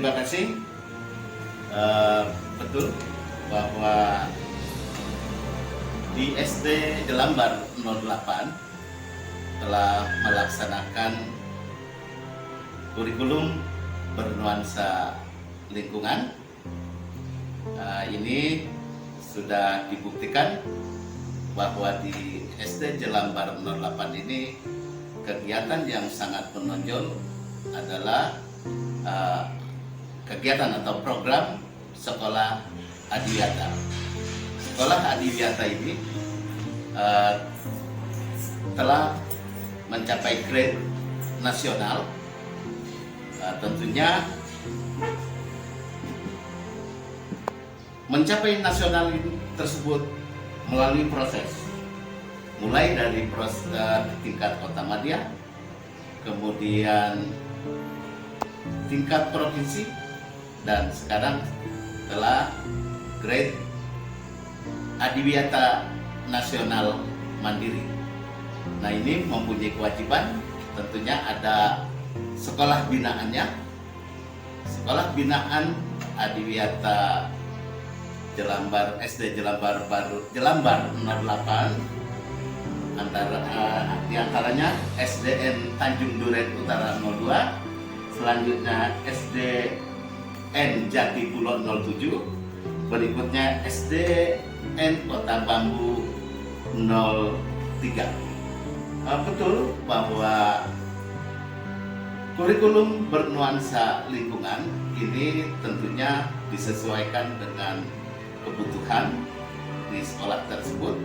Terima kasih. Betul bahwa di SD Jelambar 08 telah melaksanakan kurikulum bernuansa lingkungan. Ini sudah dibuktikan bahwa di SD Jelambar 08 ini kegiatan yang sangat menonjol adalah kegiatan atau program Sekolah Adiwiyata. Sekolah Adiwiyata ini telah mencapai grade nasional. Tentunya mencapai nasional tersebut melalui proses, mulai dari proses tingkat kota madya, kemudian tingkat provinsi, dan sekarang telah grade Adiwiyata Nasional Mandiri. Nah, ini mempunyai kewajiban, tentunya ada sekolah binaannya. Sekolah binaan Adiwiyata Jelambar, SD Jelambar Baru, Jelambar 08, diantaranya SDN Tanjung Duren Utara 02, selanjutnya SDN Jati Pulau 07, berikutnya SDN Kota Bambu 03. Betul bahwa kurikulum bernuansa lingkungan ini tentunya disesuaikan dengan kebutuhan di sekolah tersebut,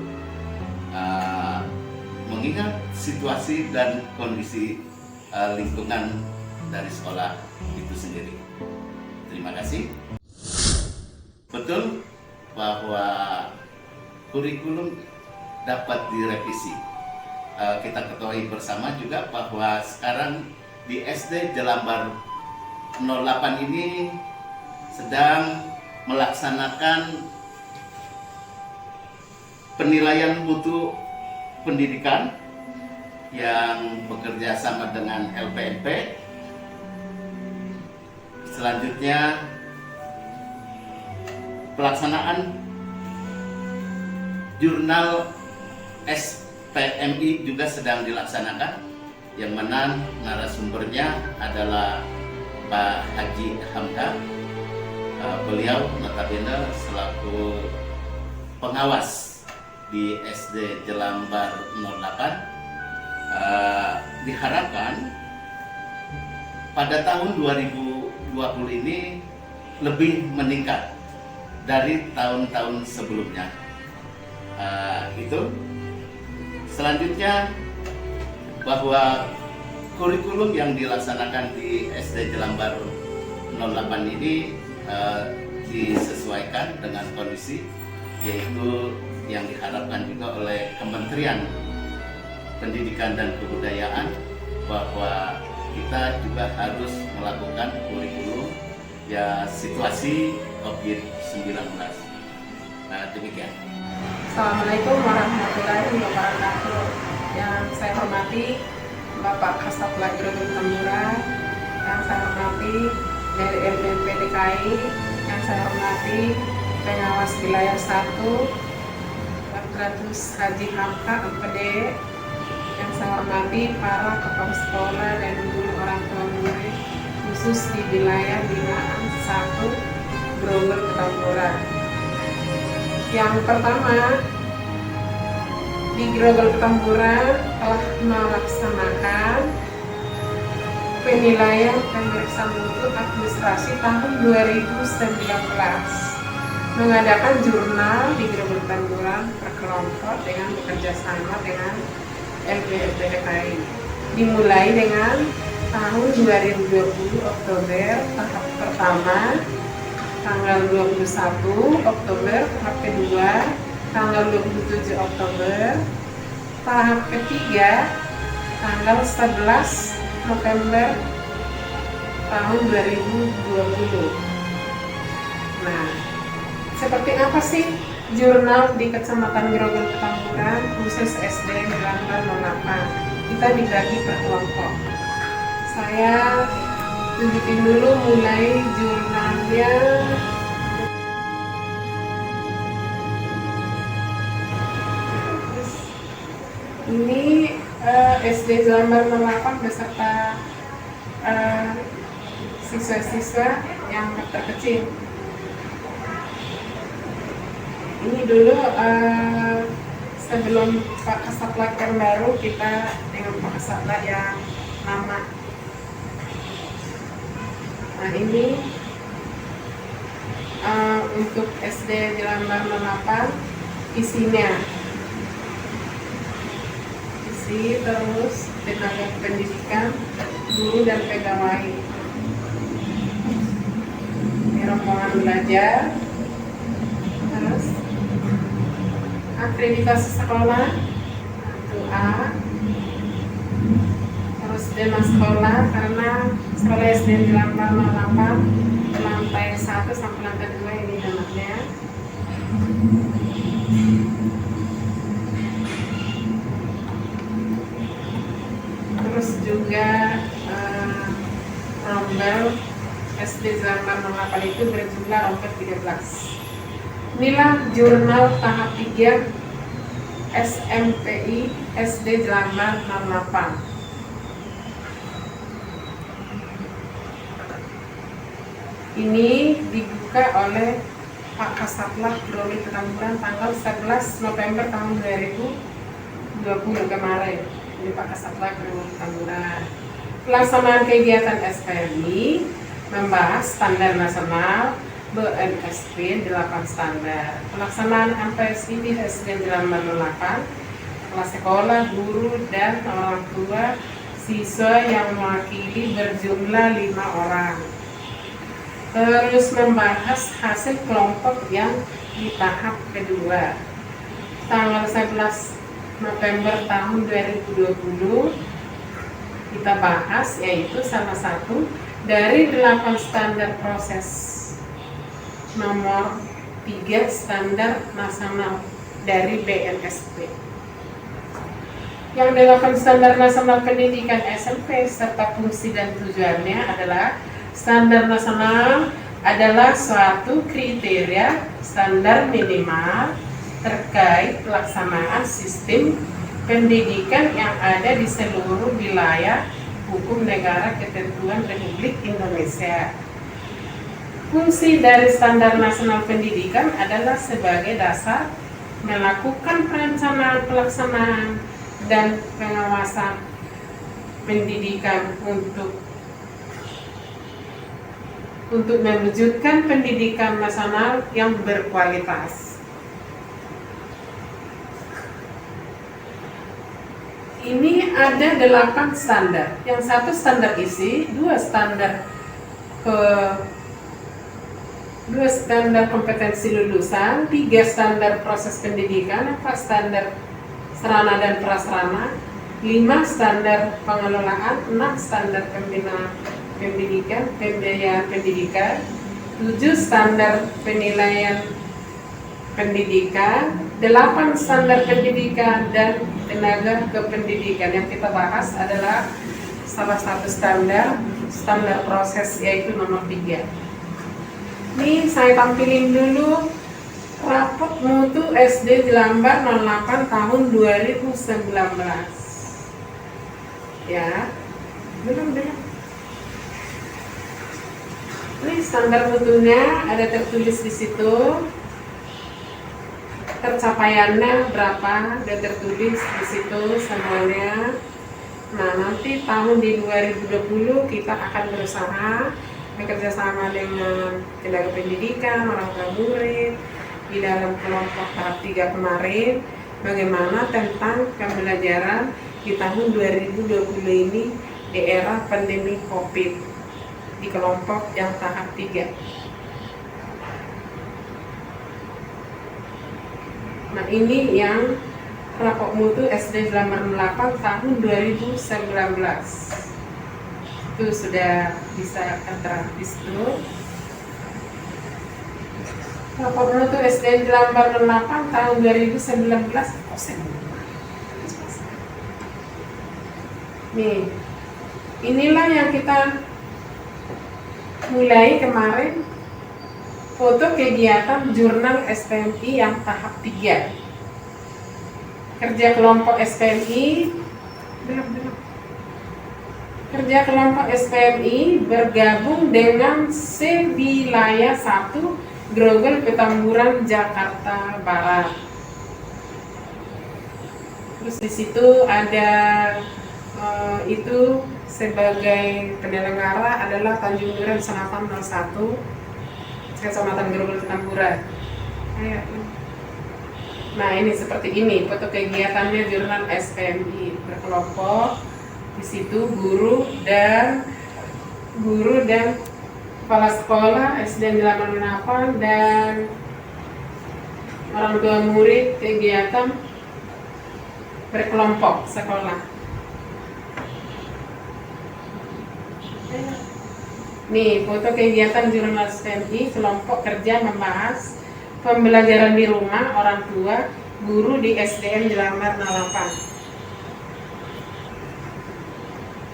mengingat situasi dan kondisi lingkungan dari sekolah itu sendiri. Terima kasih. Betul bahwa kurikulum dapat direvisi. Kita ketahui bersama juga bahwa sekarang di SD Jelambar 08 ini sedang melaksanakan penilaian mutu pendidikan yang bekerja sama dengan LPMP. Selanjutnya pelaksanaan jurnal SPMI juga sedang dilaksanakan, yang mana narasumbernya adalah Pak Haji Hamka. Beliau notabene selaku pengawas di SD Jelambar 08. Diharapkan pada tahun 2020 ini lebih meningkat dari tahun-tahun sebelumnya. Itu selanjutnya bahwa kurikulum yang dilaksanakan di SD Jelambar 08 ini disesuaikan dengan kondisi, yaitu yang diharapkan juga oleh Kementerian Pendidikan dan Kebudayaan, bahwa kita juga harus melakukan kurikulum ya situasi COVID-19. Demikian. Assalamualaikum warahmatullahi wabarakatuh. Yang saya hormati Bapak Kasat Groggol Tambora, yang saya hormati dari LPMP DKI, yang saya hormati pengawas wilayah 1 Bakratus Haji Hamka MPD, yang saya hormati para kepala sekolah dan guru orang tua murid khusus di wilayah binaan 1 Groggol Tambora. Yang pertama, di Groggol Tambora telah melaksanakan penilaian pemeriksaan mutu administrasi tahun 2019, mengadakan jurnal di Groggol Tambora per kelompok dengan bekerjasama dengan LPMP DKI. Dimulai dengan tahun 2020 Oktober tahap pertama, tanggal 21 Oktober tahap kedua, tanggal 27 Oktober, tahap ketiga tanggal 11 November tahun 2020. Nah, seperti apa sih jurnal di Kecamatan Groggol Petamburan khusus SD Jelambar 08? Kita dibagi per kelompok. Saya tunjukin dulu mulai jurnalnya. Ini SD Jelambar 08 beserta siswa-siswa yang terkecil. Ini dulu sebelum Pak Kasatla yang baru, kita dengan Pak Kasatla yang lama. Nah ini untuk SD Jelambar 08 isinya. Terus tenaga pendidikan, guru dan pegawai. Ini rombongan belajar. Terus akreditasi sekolah itu A. Terus tema sekolah, karena sekolah SD Jelambar 08 lantai 1 sampai lantai 2 ini namanya. Terus juga rombel SD Jelambar 08 itu berjumlah rombel 13. Inilah jurnal tahap 3 SMPI SD Jelambar 08. Ini dibuka oleh Pak Kasatla Doli Petamburan tanggal 11 November tahun 2020 kemarin. Ini Pak Kasatla Doli Petamburan. Pelaksanaan kegiatan SPMI membahas standar nasional BNSP 8 standar. Pelaksanaan MPSI di SD Jelambar 08, kelas sekolah, guru, dan orang tua siswa yang mewakili berjumlah 5 orang. Terus membahas hasil kelompok yang di tahap kedua. Tanggal 11 November tahun 2020 kita bahas, yaitu salah satu dari 8 standar proses, nomor 3 standar nasional dari BNSP. Yang 8 standar nasional pendidikan SMP serta fungsi dan tujuannya adalah: standar nasional adalah suatu kriteria standar minimal terkait pelaksanaan sistem pendidikan yang ada di seluruh wilayah hukum negara Kesatuan Republik Indonesia. Fungsi dari standar nasional pendidikan adalah sebagai dasar melakukan perencanaan pelaksanaan dan pengawasan pendidikan untuk mewujudkan pendidikan nasional yang berkualitas. Ini ada 8 standar. Yang satu standar isi, 2 standar kompetensi lulusan, 3 standar proses pendidikan, 4 standar sarana dan prasarana, 5 standar pengelolaan, 6 standar pembinaan pendidikan, pembiayaan pendidikan, 7 standar penilaian pendidikan, 8 standar pendidikan, dan tenaga kependidikan. Yang kita bahas adalah salah satu standar proses, yaitu nomor 3. Ini saya tampilin dulu rapot mutu SD Jelambar 08 tahun 2019. Ya, belum. Ini standar mutunya ada tertulis di situ. Tercapaiannya berapa, ada tertulis di situ semuanya. Nah, nanti tahun di 2020 kita akan berusaha bekerja sama dengan tenaga pendidikan, orang tua murid di dalam kelompok tahap 3 kemarin, bagaimana tentang pembelajaran di tahun 2020 ini di era pandemi COVID di kelompok yang tahap 3. Nah, ini yang rapot mutu SD Jelambar 08 tahun 2019. Itu sudah bisa terhapus tuh. Rapot mutu SD Jelambar 08 tahun 2019. Nih, inilah yang kita mulai kemarin foto kegiatan jurnal SPMI yang tahap 3. Kerja kelompok SPMI bergabung dengan Sewilayah 1 Grogol Petamburan Jakarta Barat. Terus di situ ada itu sebagai penyelenggara adalah Tanjung Duren Senapan 01 Kecamatan Grogol Petamburan. Nah, ini seperti ini foto kegiatannya jurnal SPMI berkelompok. Di situ guru dan kepala sekolah SDN Jalan Menapan dan orang tua murid kegiatan berkelompok sekolah. Nih, foto kegiatan jurnal SPMI kelompok kerja membahas pembelajaran di rumah orang tua guru di SDN Jelambar 08.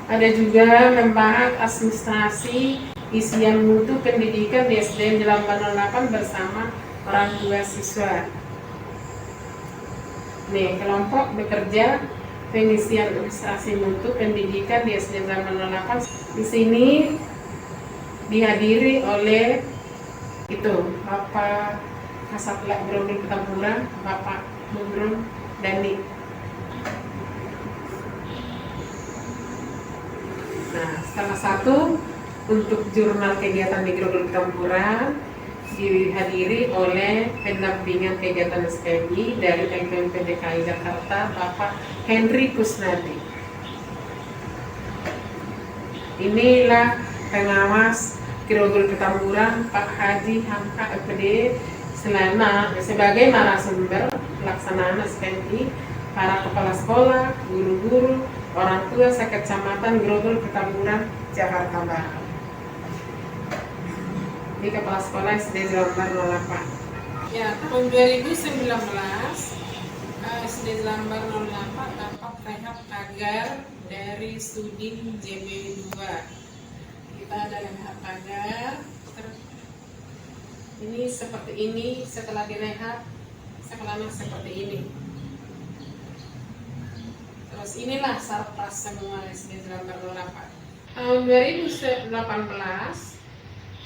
Ada juga membahas administrasi isian mutu pendidikan di SDN Jelambar 08 bersama orang tua siswa. Nih, kelompok bekerja pengisian administrasi mutu pendidikan di SDN Jelambar 08. Di sini dihadiri oleh Bapak Kasatlantas Grogol Petamburan, Bapak Mugron Dani. Nah, salah satu untuk jurnal kegiatan di Grogol Petamburan dihadiri oleh pendampingan kegiatan SPMI dari LPMP DKI Jakarta, Bapak Henry Kusnadi. Inilah pengawas Grogol Petamburan, Pak Haji Hamka FD sebagai narasumber pelaksanaan SPMI, para kepala sekolah, guru-guru, orang tua sekecamatan Grogol Petamburan, Jakarta Barat. Ini kepala sekolah SD Jelambar 08. Ya, tahun 2019 SD Jelambar 08 dapat rehab tagar dari Sudin JB2. Kita ada rehab tagar. Ini seperti ini, setelah direhab sekolahnya seperti ini. Terus inilah sarpras semua SD Jelambar 08. Tahun 2018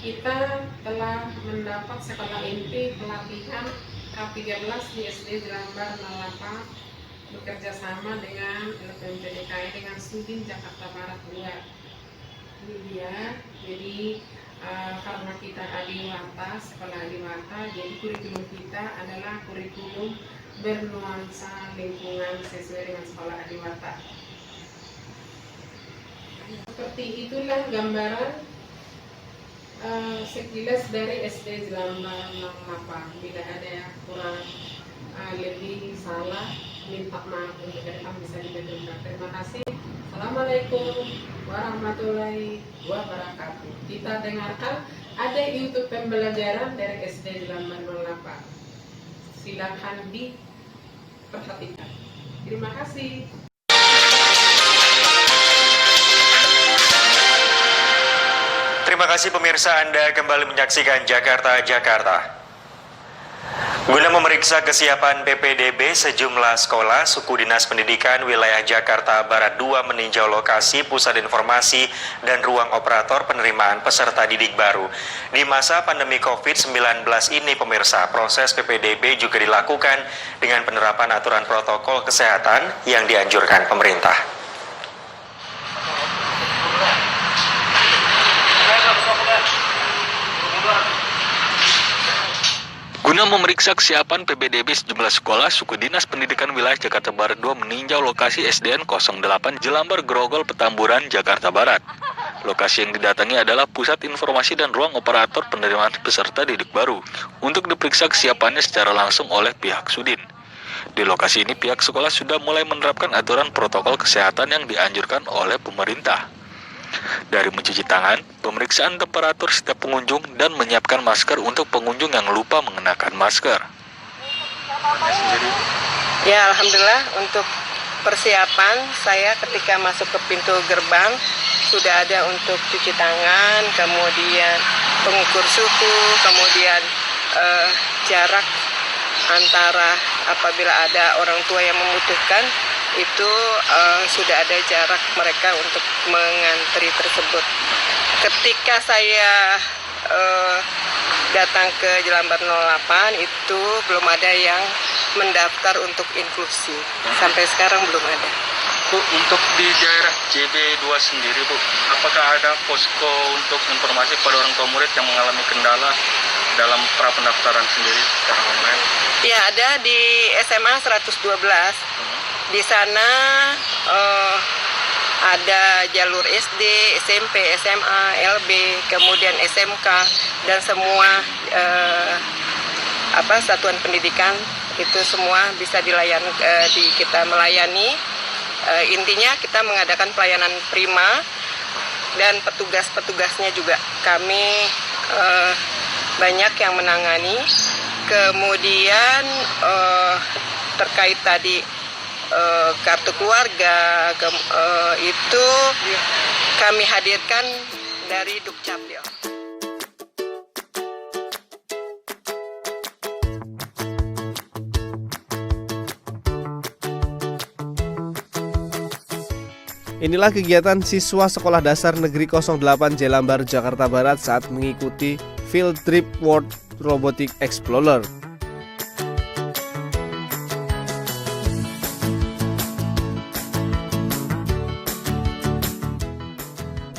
kita telah mendapat sekolah inti pelatihan K13 di SD Jelambar 08 bekerja sama dengan LPMP DKI dengan Sudin Jakarta Barat 2. Ini dia, jadi karena kita adiwata, sekolah adiwata, jadi kurikulum kita adalah kurikulum bernuansa lingkungan sesuai dengan sekolah adiwata. Seperti itulah gambaran sekilas dari SD Jelambar 08. Bila ada yang kurang lebih salah, minta maaf untuk depan bisa dibetulkan. Terima kasih. Assalamualaikum warahmatullahi wabarakatuh. Kita dengarkan ada YouTube pembelajaran dari SD Jelambar 08. Silakan diperhatikan. Terima kasih. Terima kasih pemirsa, Anda kembali menyaksikan Jakarta. Guna memeriksa kesiapan PPDB, sejumlah sekolah suku Dinas Pendidikan Wilayah Jakarta Barat 2 meninjau lokasi pusat informasi dan ruang operator penerimaan peserta didik baru. Di masa pandemi COVID-19 ini pemirsa, proses PPDB juga dilakukan dengan penerapan aturan protokol kesehatan yang dianjurkan pemerintah. Guna memeriksa kesiapan PPDB sejumlah sekolah, suku Dinas Pendidikan Wilayah Jakarta Barat 2 meninjau lokasi SDN 08 Jelambar Grogol Petamburan, Jakarta Barat. Lokasi yang didatangi adalah pusat informasi dan ruang operator penerimaan peserta didik baru untuk diperiksa kesiapannya secara langsung oleh pihak Sudin. Di lokasi ini pihak sekolah sudah mulai menerapkan aturan protokol kesehatan yang dianjurkan oleh pemerintah. Dari mencuci tangan, pemeriksaan temperatur setiap pengunjung, dan menyiapkan masker untuk pengunjung yang lupa mengenakan masker. Ya, alhamdulillah untuk persiapan saya ketika masuk ke pintu gerbang, sudah ada untuk cuci tangan, kemudian pengukur suhu, kemudian jarak antara apabila ada orang tua yang membutuhkan itu sudah ada jarak mereka untuk mengantri tersebut. Ketika saya datang ke Jelambar 08 itu belum ada yang mendaftar untuk inklusi. Sampai sekarang belum ada. Bu, untuk di daerah JB2 sendiri, Bu, apakah ada posko untuk informasi kepada orang tua murid yang mengalami kendala dalam pra-pendaftaran sendiri secara online? Ya, ada di SMA 112. Di sana ada jalur SD, SMP, SMA, LB, kemudian SMK, dan semua satuan pendidikan itu semua bisa kita melayani. Intinya kita mengadakan pelayanan prima, dan petugas-petugasnya juga kami banyak yang menangani. Kemudian terkait tadi kartu keluarga itu kami hadirkan dari Dukcapil. Inilah kegiatan siswa Sekolah Dasar Negeri 08 Jelambar, Jakarta Barat saat mengikuti Field Trip World Robotic Explorer.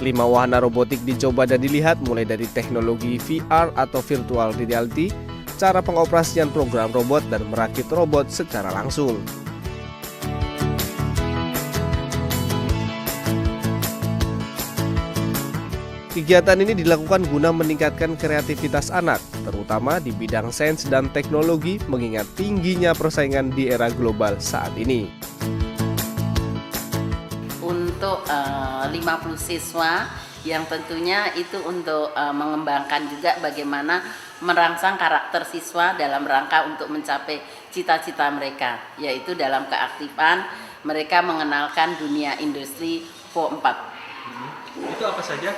Lima wahana robotik dicoba dan dilihat, mulai dari teknologi VR atau virtual reality, cara pengoperasian program robot, dan merakit robot secara langsung. Kegiatan ini dilakukan guna meningkatkan kreativitas anak, terutama di bidang sains dan teknologi, mengingat tingginya persaingan di era global saat ini. Untuk 50 siswa yang tentunya itu untuk mengembangkan juga bagaimana merangsang karakter siswa dalam rangka untuk mencapai cita-cita mereka, yaitu dalam keaktifan mereka mengenalkan dunia industri 4. Itu apa saja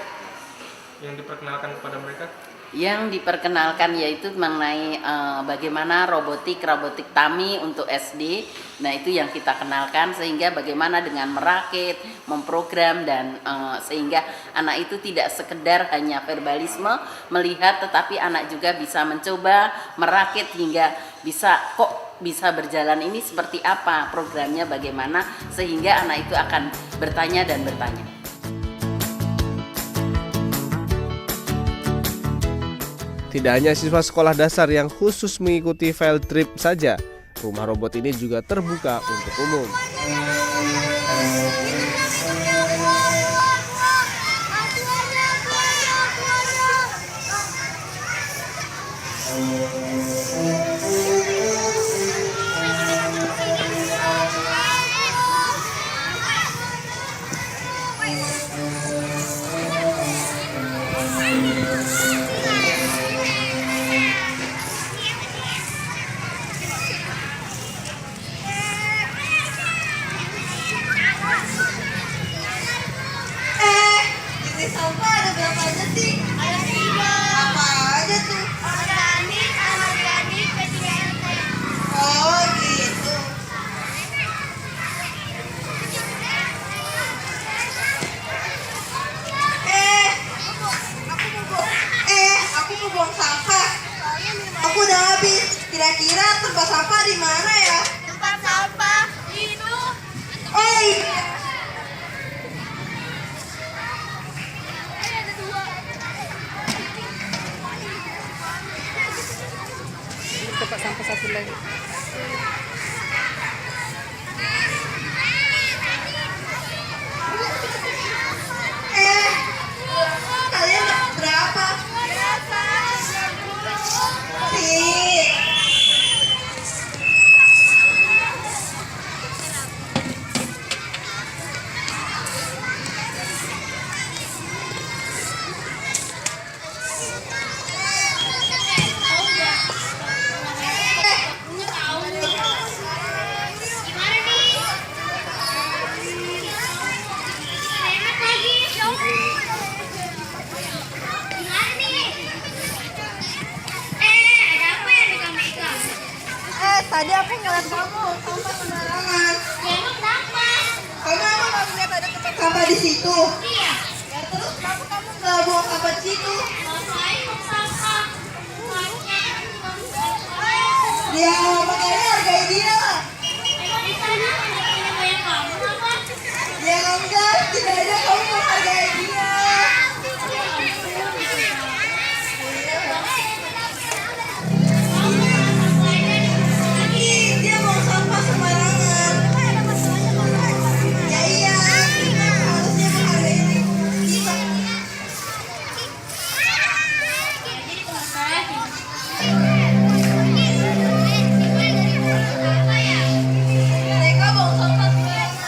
yang diperkenalkan kepada mereka? Yang diperkenalkan yaitu mengenai bagaimana robotik tami untuk SD. Nah, itu yang kita kenalkan, sehingga bagaimana dengan merakit, memprogram, dan sehingga anak itu tidak sekedar hanya verbalisme melihat, tetapi anak juga bisa mencoba merakit hingga bisa berjalan ini seperti apa, programnya bagaimana, sehingga anak itu akan bertanya dan bertanya. Tidak hanya siswa sekolah dasar yang khusus mengikuti field trip saja, rumah robot ini juga terbuka untuk umum. Sampah ada berapa aja sih? Ada 3. Apa aja tuh? Organik, anorganik, P3LT. Oh gitu. Aku mau buang sampah. Aku udah habis. Kira-kira tempat sampah di mana ya? Tempat sampah itu. Oh iya. Tempat sampah satu lagi. Kalian berapa? Tadi aku ngeliat kamu sampah sembarangan. Ya emang kenapa? Kamu emang nggak ngeliat ada tempat sampah di situ? Iya. Ya terus kenapa kamu nggak buang sampah di situ? Ngapain buang sampah? Ya makanya hargai dia. Emang di sana ada banyak kamu apa? Ya enggak, setidaknya kamu menghargai dia. Dia mau sampah sembarangan. Ya iya, kita harusnya menghargai kita. Mereka mau sampah sembarangan.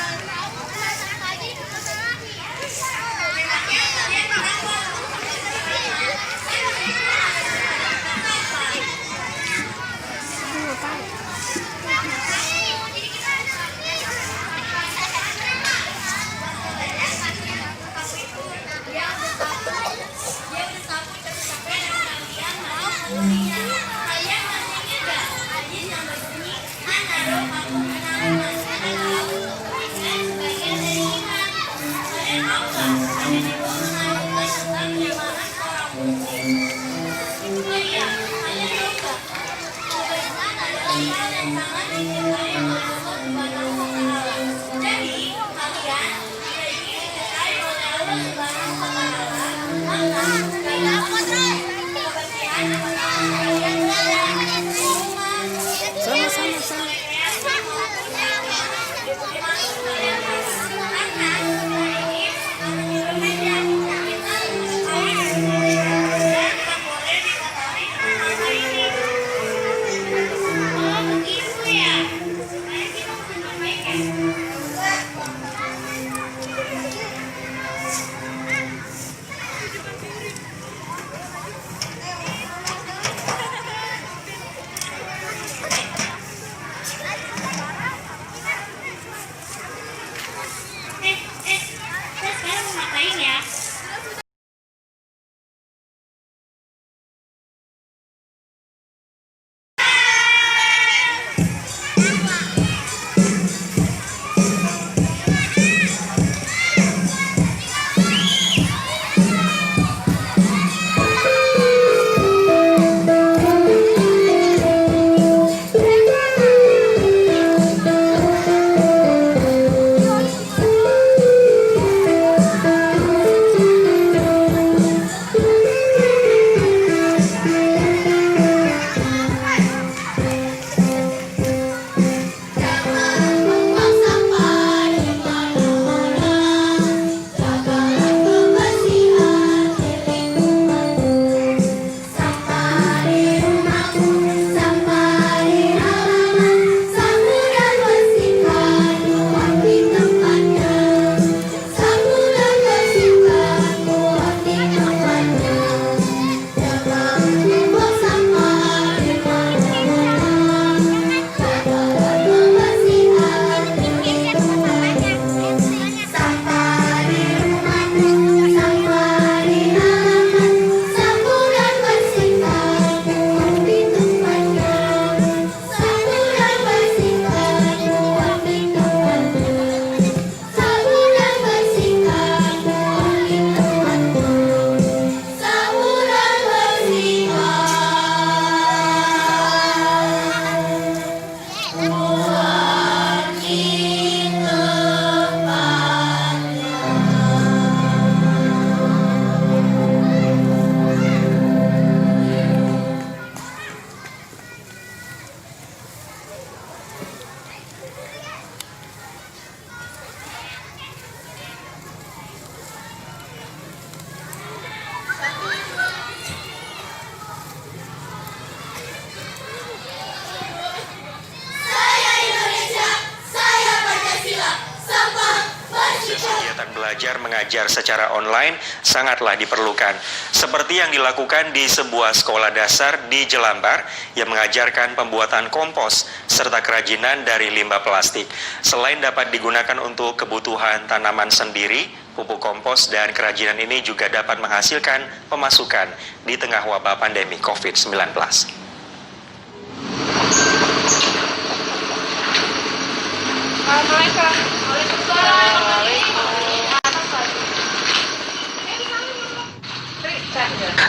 belajar mengajar secara online sangatlah diperlukan. Seperti yang dilakukan di sebuah sekolah dasar di Jelambar yang mengajarkan pembuatan kompos serta kerajinan dari limbah plastik. Selain dapat digunakan untuk kebutuhan tanaman sendiri, pupuk kompos dan kerajinan ini juga dapat menghasilkan pemasukan di tengah wabah pandemi COVID-19.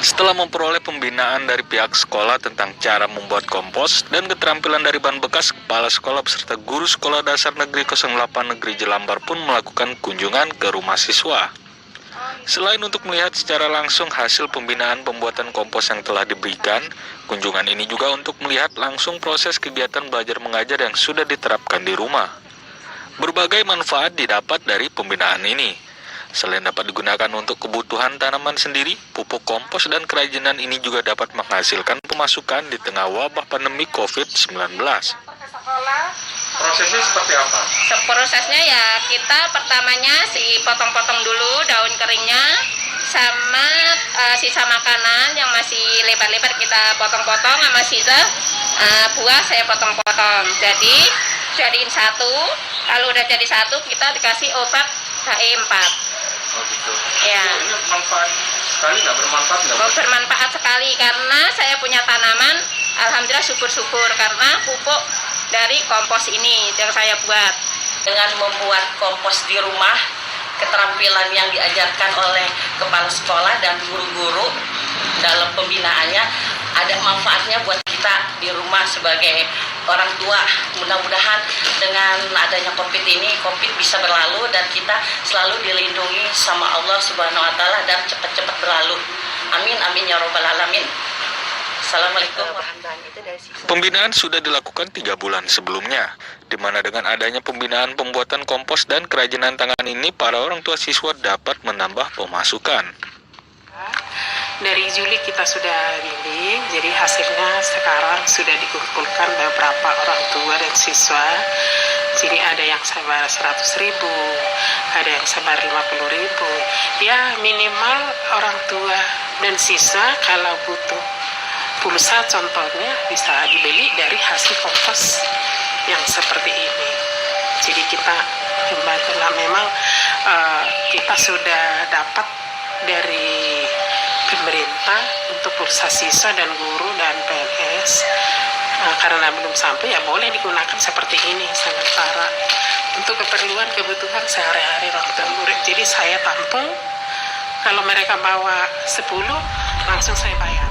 Setelah memperoleh pembinaan dari pihak sekolah tentang cara membuat kompos dan keterampilan dari bahan bekas, kepala sekolah beserta guru Sekolah Dasar Negeri 08 Negeri Jelambar pun melakukan kunjungan ke rumah siswa. Selain untuk melihat secara langsung hasil pembinaan pembuatan kompos yang telah diberikan, kunjungan ini juga untuk melihat langsung proses kegiatan belajar mengajar yang sudah diterapkan di rumah. Berbagai manfaat didapat dari pembinaan ini. Selain dapat digunakan untuk kebutuhan tanaman sendiri, pupuk kompos dan kerajinan ini juga dapat menghasilkan pemasukan di tengah wabah pandemi COVID-19. Prosesnya seperti apa? Prosesnya ya kita pertamanya potong-potong dulu daun keringnya sama sisa makanan yang masih lebar-lebar kita potong-potong, sama sisa buah saya potong-potong. Jadi jadiin satu, kalau udah jadi satu kita dikasih obat HE4. Oh gitu. Ya. Ini bermanfaat sekali nggak? Bermanfaat nggak? Bermanfaat sekali karena saya punya tanaman, alhamdulillah syukur-syukur karena pupuk dari kompos ini yang saya buat. Dengan membuat kompos di rumah, keterampilan yang diajarkan oleh kepala sekolah dan guru-guru dalam pembinaannya ada manfaatnya buat kita di rumah sebagai orang tua. Mudah-mudahan dengan adanya COVID ini, COVID bisa berlalu dan kita selalu dilindungi sama Allah Subhanahu wa Ta'ala dan cepat-cepat berlalu. Amin, amin ya Rabbal Alamin. Assalamualaikum. Pembinaan sudah dilakukan 3 bulan sebelumnya, di mana dengan adanya pembinaan pembuatan kompos dan kerajinan tangan ini, para orang tua siswa dapat menambah pemasukan. Dari Juli kita sudah bimbing, jadi hasilnya sekarang sudah dikumpulkan beberapa orang tua dan siswa. Jadi ada yang sabar 100.000, ada yang sabar 50.000. Ya minimal orang tua dan siswa kalau butuh pulsa contohnya bisa dibeli dari hasil kompos yang seperti ini. Jadi kita membantulah, memang kita sudah dapat dari pemerintah untuk pulsa siswa dan guru dan PNS. Karena belum sampai ya boleh digunakan seperti ini sementara untuk keperluan kebutuhan sehari-hari waktu murid. Jadi saya tampung, kalau mereka bawa 10 langsung saya bayar.